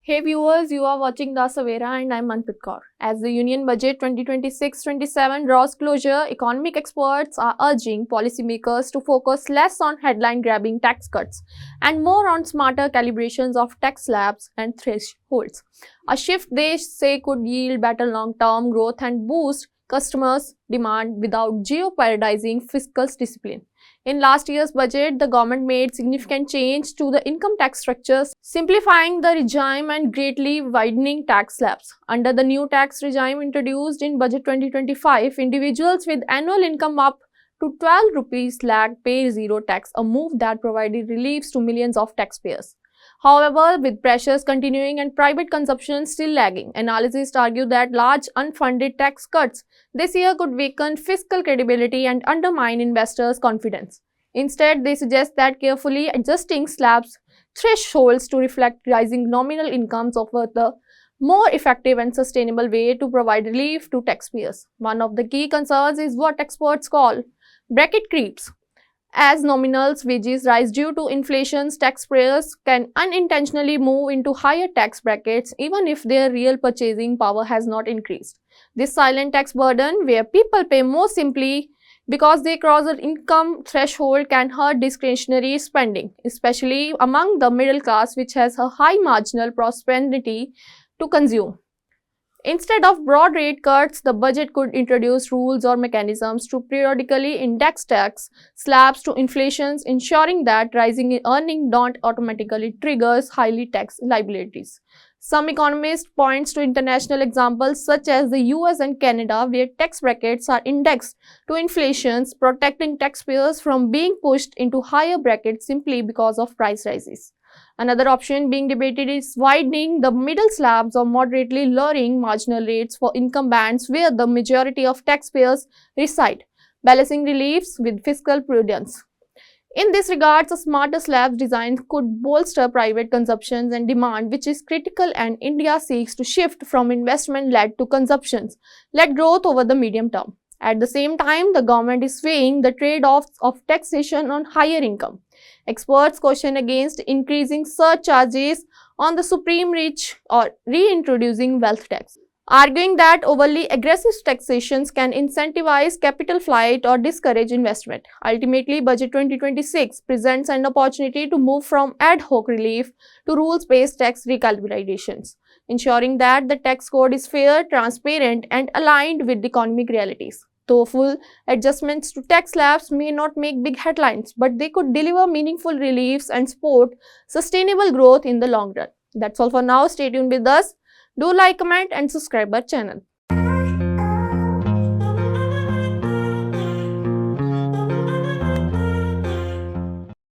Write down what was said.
Hey viewers, you are watching the Savera and I'm Manpreet Kaur. As the Union Budget 2026-27 draws closure, economic experts are urging policymakers to focus less on headline-grabbing tax cuts and more on smarter calibrations of tax slabs and thresholds. A shift they say could yield better long-term growth and boost customers' demand without jeopardizing fiscal discipline. In last year's budget, the government made significant change to the income tax structures, simplifying the regime and greatly widening tax slabs. Under the new tax regime introduced in Budget 2025, individuals with annual income up to 12 rupees lakh pay zero tax, a move that provided reliefs to millions of taxpayers. However, with pressures continuing and private consumption still lagging, analysts argue that large unfunded tax cuts this year could weaken fiscal credibility and undermine investors' confidence. Instead, they suggest that carefully adjusting slabs thresholds to reflect rising nominal incomes offer the more effective and sustainable way to provide relief to taxpayers. One of the key concerns is what experts call bracket creeps. As nominal wages rise due to inflation, taxpayers can unintentionally move into higher tax brackets even if their real purchasing power has not increased. This silent tax burden, where people pay more simply because they cross an income threshold, can hurt discretionary spending, especially among the middle class, which has a high marginal propensity to consume. Instead of broad rate cuts, the budget could introduce rules or mechanisms to periodically index tax slabs to inflation, ensuring that rising earnings don't automatically trigger highly tax liabilities. Some economists point to international examples such as the US and Canada, where tax brackets are indexed to inflation, protecting taxpayers from being pushed into higher brackets simply because of price rises. Another option being debated is widening the middle slabs or moderately lowering marginal rates for income bands where the majority of taxpayers reside, balancing reliefs with fiscal prudence. In this regard, a smarter slabs design could bolster private consumption and demand, which is critical, and India seeks to shift from investment-led to consumption-led growth over the medium term. At the same time, the government is weighing the trade-offs of taxation on higher income. Experts caution against increasing surcharges on the supreme rich or reintroducing wealth tax, arguing that overly aggressive taxations can incentivize capital flight or discourage investment. Ultimately, Budget 2026 presents an opportunity to move from ad hoc relief to rules-based tax recalibrations, ensuring that the tax code is fair, transparent, and aligned with economic realities. Though full adjustments to tax slabs may not make big headlines, but they could deliver meaningful reliefs and support sustainable growth in the long run. That's all for now. Stay tuned with us. Do like, comment, and subscribe our channel.